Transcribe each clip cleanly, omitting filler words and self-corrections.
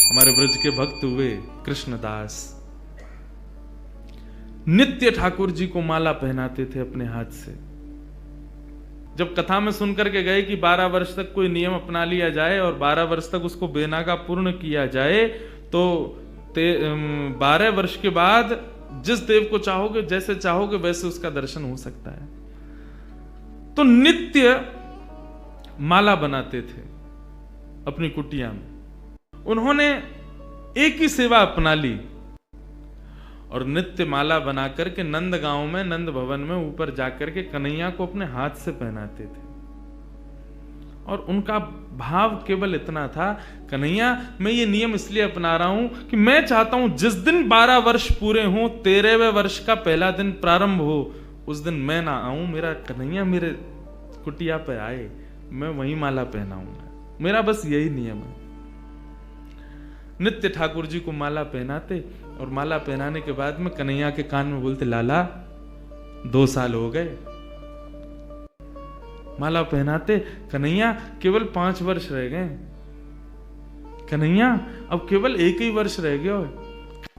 हमारे ब्रज के भक्त हुए कृष्णदास, नित्य ठाकुर जी को माला पहनाते थे अपने हाथ से। जब कथा में सुनकर के गए कि 12 वर्ष तक कोई नियम अपना लिया जाए और 12 वर्ष तक उसको बेनागा पूर्ण किया जाए, तो 12 वर्ष के बाद जिस देव को चाहोगे, जैसे चाहोगे वैसे उसका दर्शन हो सकता है। तो नित्य माला बनाते थे अपनी कुटिया में। उन्होंने एक ही सेवा अपना ली और नित्य माला बना करके नंद गांव में, नंद भवन में ऊपर जाकर के कन्हैया को अपने हाथ से पहनाते थे। और उनका भाव केवल इतना था, कन्हैया मैं ये नियम इसलिए अपना रहा हूं कि मैं चाहता हूं जिस दिन 12 वर्ष पूरे हों, 13वें वर्ष का पहला दिन प्रारंभ हो, उस दिन मैं ना आऊं, मेरा कन्हैया मेरे कुटिया पे आए, मैं वही माला पहनाऊंगा। मेरा बस यही नियम है। नित्य ठाकुर जी को माला पहनाते और माला पहनाने के बाद में कन्हैया के कान में बोलते, लाला 2 साल हो गए। माला पहनाते, कन्हैया केवल 5 वर्ष रह गए, कन्हैया अब केवल 1 ही वर्ष रह गया,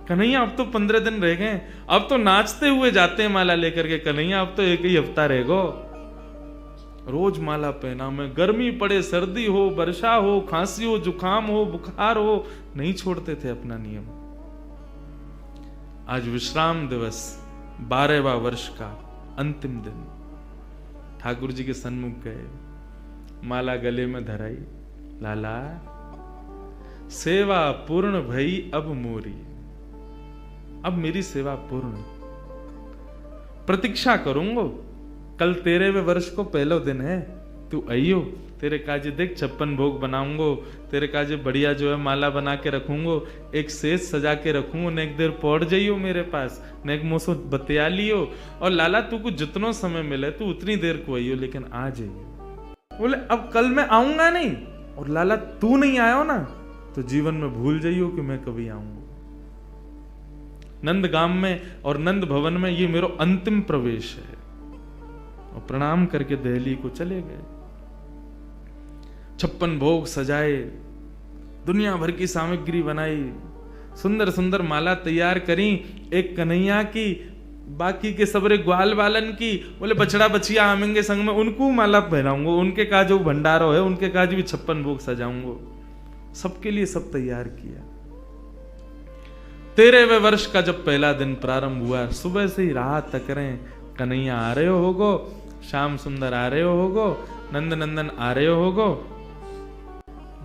कन्हैया अब तो 15 दिन रह गए, अब तो नाचते हुए जाते हैं माला लेकर के, कन्हैया अब तो 1 ही हफ्ता रह गो। रोज माला पहना में, गर्मी पड़े, सर्दी हो, वर्षा हो, खांसी हो, जुकाम हो, बुखार हो, नहीं छोड़ते थे अपना नियम। आज विश्राम दिवस, 12वां वर्ष का अंतिम दिन, ठाकुर जी के सन्मुख गए, माला गले में धराई, लाला सेवा पूर्ण भई अब मोरी, अब मेरी सेवा पूर्ण, प्रतीक्षा करूंगा, कल 13वें वर्ष को पहला दिन है, तू आइयो, तेरे काजे देख 56 भोग बनाऊंगो, तेरे काजे बढ़िया जो है माला बना के रखूंगो, एक सेज सजा के रखूंगो, ने एक देर पौड़ जाइयो मेरे पास, ने एक मोसो बतिया लियो, और लाला तू को जितनो समय मिले तू उतनी देर को आइयो, लेकिन आ जाइयो। बोले अब कल मैं आऊंगा नहीं, और लाला तू नहीं आयो ना तो जीवन में भूल जाइयो कि मैं कभी आऊंगा। नंद गांव में और नंद भवन में ये मेरा अंतिम प्रवेश है। और प्रणाम करके दिल्ली को चले गए। 56 भोग सजाए, दुनिया भर की सामग्री बनाई, सुंदर सुंदर माला तैयार करी, एक कन्हैया की, बाकी के सबरे ग्वाल बालन की। बोले बछड़ा बछिया आमेंगे संग में, उनको माला पहनाऊंगा, उनके का जो भंडारो है उनके का भी 56 भोग सजाऊंगा। सबके लिए सब तैयार किया। 13वें वर्ष का जब पहला दिन प्रारंभ हुआ, सुबह से ही राह तक रहे, कन्हैया आ रहे होगो, श्याम सुंदर आ रहे होगो, नंद नंदन आ रहे होगो।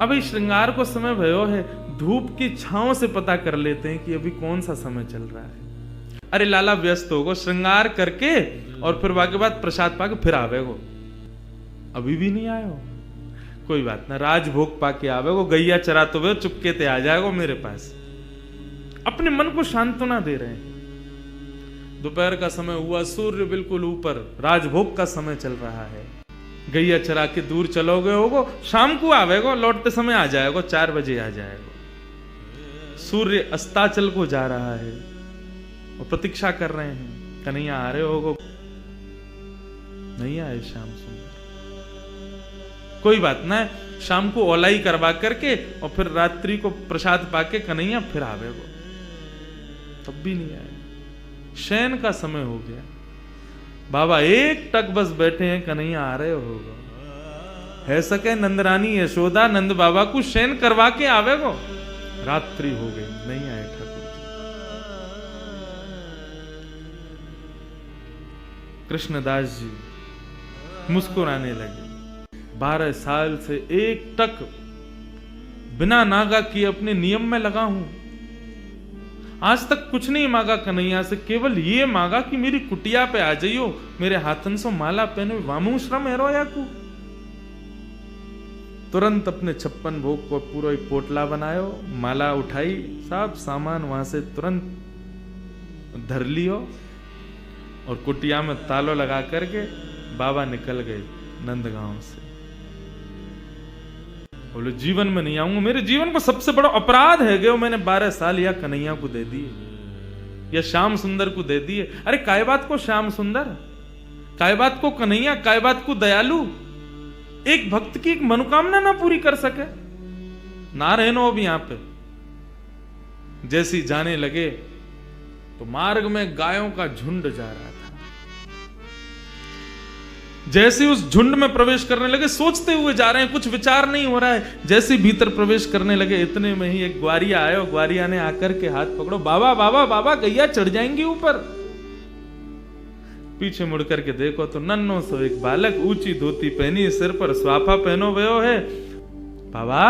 अभी श्रृंगार को समय भयो है, धूप की छांव से पता कर लेते हैं कि अभी कौन सा समय चल रहा है। अरे लाला व्यस्त होगो, श्रृंगार करके और फिर वाके बाद प्रसाद पाके फिर आवेगो, अभी भी नहीं आयो, कोई बात ना, राजभोग पाके आवेगो, गैया चराते हुए चुपके ते आ जाएगो मेरे पास। अपने मन को सांत्वना दे रहे हैं। दोपहर का समय हुआ, सूर्य बिल्कुल ऊपर, राजभोग का समय चल रहा है। गैया चरा के दूर चलोगे होगो, शाम को आवेगो, लौटते समय आ जाएगो, 4 बजे आ जाएगो। सूर्य अस्ताचल को जा रहा है और प्रतीक्षा कर रहे हैं, कन्हैया आ रहे होगो, नहीं आए श्याम सुंदर। कोई बात ना, शाम को ओलाई करवा करके और फिर रात्रि को प्रसाद पाके कन्हैया फिर आवेगो, तब भी नहीं आए। शयन का समय हो गया, बाबा एक टक बस बैठे हैं, कन्हैया आ रहे होगा। है सके नंदरानी यशोदा नंद बाबा को शयन करवा के आवेगो, रात्रि हो गई, नहीं आए ठाकुर जी। कृष्णदास जी मुस्कुराने लगे। 12 साल से एक टक बिना नागा किए अपने नियम में लगा हूं, आज तक कुछ नहीं मांगा कन्हैया से, केवल ये मांगा कि मेरी कुटिया पे आ जाइयो, मेरे हाथन से माला पहने, वामू श्रम है रोया को। तुरंत अपने 56 भोग को पूरा एक पोटला बनायो, माला उठाई, सब सामान वहां से तुरंत धर लियो और कुटिया में तालो लगा करके बाबा निकल गए नंदगांव से। बोले जीवन में नहीं आऊंगा, मेरे जीवन को सबसे बड़ा अपराध है गयो, मैंने 12 साल या कन्हैया को दे दिए या श्याम सुंदर को दे दिए। अरे काय बात को श्याम सुंदर, काय बात को कन्हैया, काय बात को दयालु, एक भक्त की एक मनोकामना ना पूरी कर सके, ना रहनो अब यहां पे, जैसी जाने लगे तो मार्ग में गायों का झुंड जा रहा था। जैसे उस झुंड में प्रवेश करने लगे, सोचते हुए जा रहे हैं, कुछ विचार नहीं हो रहा है। जैसे भीतर प्रवेश करने लगे, इतने में ही एक ग्वारिया आया। ग्वारिया ने आकर के हाथ पकड़ो, बाबा बाबा बाबा गैया चढ़ जाएंगी ऊपर। पीछे मुड़ करके देखो तो नन्नो सो एक बालक, ऊंची धोती पहनी, सिर पर स्वाफा पहनो भयो है। बाबा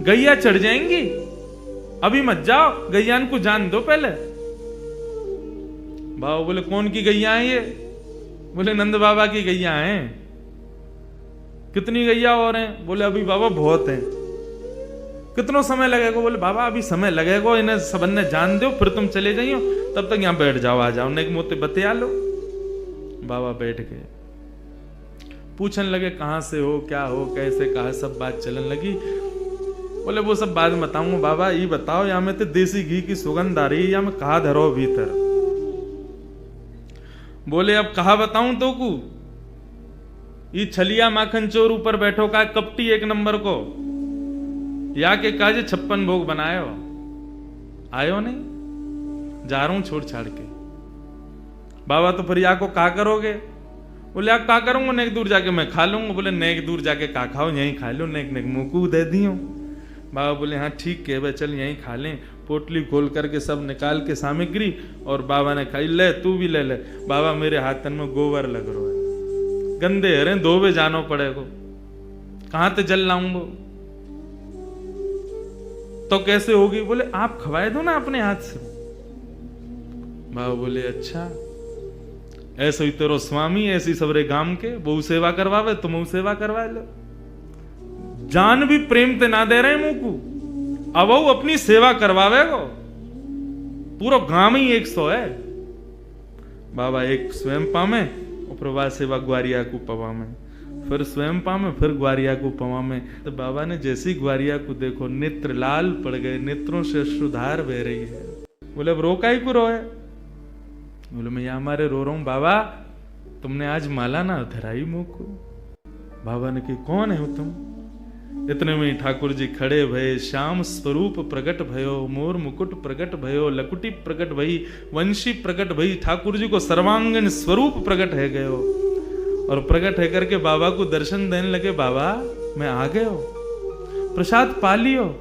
गैया चढ़ जाएंगी, अभी मत जाओ, गैयान को जान दो पहले। बाबा बोले कौन की गैया है ये? बोले नंद बाबा की गैया हैं। कितनी गैया और हैं? बोले अभी बाबा बहुत हैं। कितना समय लगेगा? बोले बाबा अभी समय लगेगा, इन्हें सबन ने जान दो, फिर तुम चले जाइयो, तब तक यहां बैठ जाओ, आ जाओ, नेक मोते बतिया लो। बाबा बैठ गए, पूछने लगे कहां से हो, क्या हो, कैसे, कहा, सब बात चलने लगी। बोले वो सब बात बताऊंगा बाबा, ये बताओ यहाँ में तो देसी घी की सुगंध आ रही है, या मैं कहा धरो भीतर? बोले अब कहा बताऊं तो को? ये छलिया माखन चोर ऊपर बैठो का कपटी एक नंबर को, या के काजे 56 भोग बनायो, आयो नहीं, जा रहा हूं छोड़ छाड़ के। बाबा तो फिर या को का करोगे? बोले आप का करूंगा, नेक दूर जाके मैं खा लूंगा। बोले नेक दूर जाके का खाओ, यहीं खा लो, नेक नेक मुंह को दे दियो। बाबा बोले हाँ ठीक है भाई, चल यहीं खा लें। पोटली खोल करके सब निकाल के सामग्री, और बाबा ने खाई, ले तू भी ले ले। बाबा मेरे हाथन में गोबर लग रहा है, गंदे हरे, धोबे जानो पड़ेगो, कहां ते जल लाऊंगो? तो कैसे होगी? बोले आप खवाए दो ना अपने हाथ से। बाबा बोले अच्छा, ऐसे ही तेरो स्वामी, ऐसी सबरे गांव के बहु सेवा करवावे, तुम सेवा करवा लो। जान भी प्रेम ते ना दे रहे मुंह को, अब वो अपनी सेवा करवावेगो। पूरा गांव ही 100 है। बाबा एक स्वयं पामे, और प्रभा सेवा ग्वारिया को पवा में, फिर स्वयं पामे, फिर ग्वारिया को पवा में। तो बाबा ने जैसी ग्वारिया को देखो, नेत्र लाल पड़ गए, नेत्रों से अश्रुधार बह रही है। बोले अब रोका ही को रोए? बोले मैं यहाँ हमारे रो रहा हूं बाबा, तुमने आज माला ना धराई मुंह को। बाबा ने कही कौन है तुम? इतने में ठाकुर जी खड़े भये, श्याम स्वरूप प्रकट भयो, मोर मुकुट प्रकट भयो, लकुटी प्रकट भई, वंशी प्रकट भई। ठाकुर जी को सर्वांगीण स्वरूप प्रकट है गयो, और प्रकट है करके बाबा को दर्शन देने लगे। बाबा मैं आ गयो, प्रसाद पा लियो,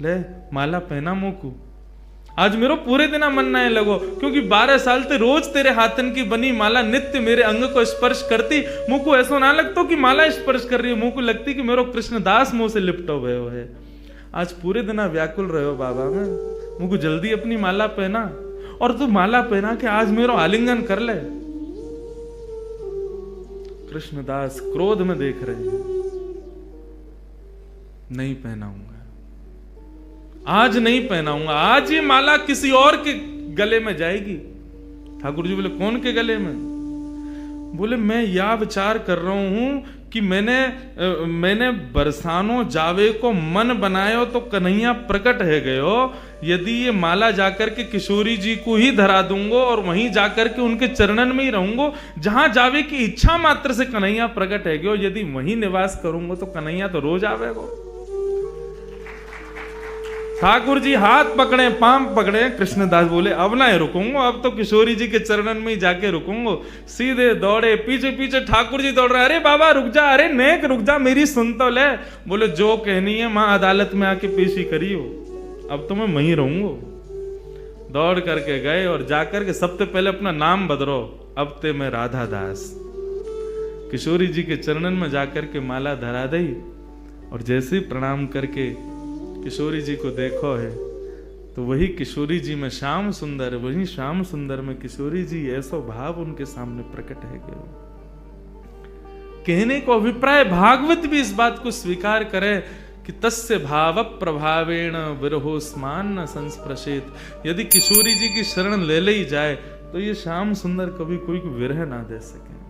ले माला पहना मुंह को। आज मेरो पूरे दिन मन ना लगो, क्योंकि 12 साल से रोज तेरे हाथन की बनी माला नित्य मेरे अंग को स्पर्श करती। मुंह को ऐसा ना लगता कि माला स्पर्श कर रही है, मुंह को लगती कि मेरो कृष्णदास मुंह से लिपटो भयो है। आज पूरे दिन व्याकुल रहो बाबा में, मुंह को जल्दी अपनी माला पहना, और तू माला पहना के आज मेरो आलिंगन कर ले। कृष्णदास क्रोध में देख रहे हैं, नहीं पहनाऊंगा, आज नहीं पहनाऊंगा, आज ये माला किसी और के गले में जाएगी। ठाकुर जी बोले कौन के गले में? बोले मैं यह विचार कर रहा हूं कि मैंने बरसानो जावे को मन बनायो तो कन्हैया प्रकट है गयो। यदि ये माला जाकर के किशोरी जी को ही धरा दूंगो, और वहीं जाकर के उनके चरणन में ही रहूंगो, जहां जावे की इच्छा मात्र से कन्हैया प्रकट है गयो। यदि वहीं निवास करूंगो तो कन्हैया तो रोज आवेगो। ठाकुर जी हाथ पकड़े, पांव पकड़े। कृष्णदास बोले अब ना रुकूंगा, अब तो किशोरी जी के चरणन में ही जाके रुकूंगा। सीधे दौड़े, पीछे पीछे ठाकुर जी दौड़ रहे, अरे बाबा रुक जा, अरे नेक रुक जा, मेरी सुन तो ले। बोले जो कहनी है मां अदालत में आके पेशी करियो, अब तो मैं वहीं रहूंगा। दौड़ करके गए, और जाकर के सबसे पहले अपना नाम बदलो, अब ते मैं राधा दास। किशोरी जी के चरणन में जाकर के माला धरा दी, और जैसे प्रणाम करके किशोरी जी को देखो है, तो वही किशोरी जी में श्याम सुंदर, वही श्याम सुंदर में किशोरी जी, ऐसा भाव उनके सामने प्रकट है गयो। कहने को अभिप्राय भागवत भी इस बात को स्वीकार करे कि तस्य भाव प्रभावेण विरहोस्मान न संस्पृशेत। यदि किशोरी जी की शरण ले ली जाए तो ये श्याम सुंदर कभी कोई को विरह ना दे सके।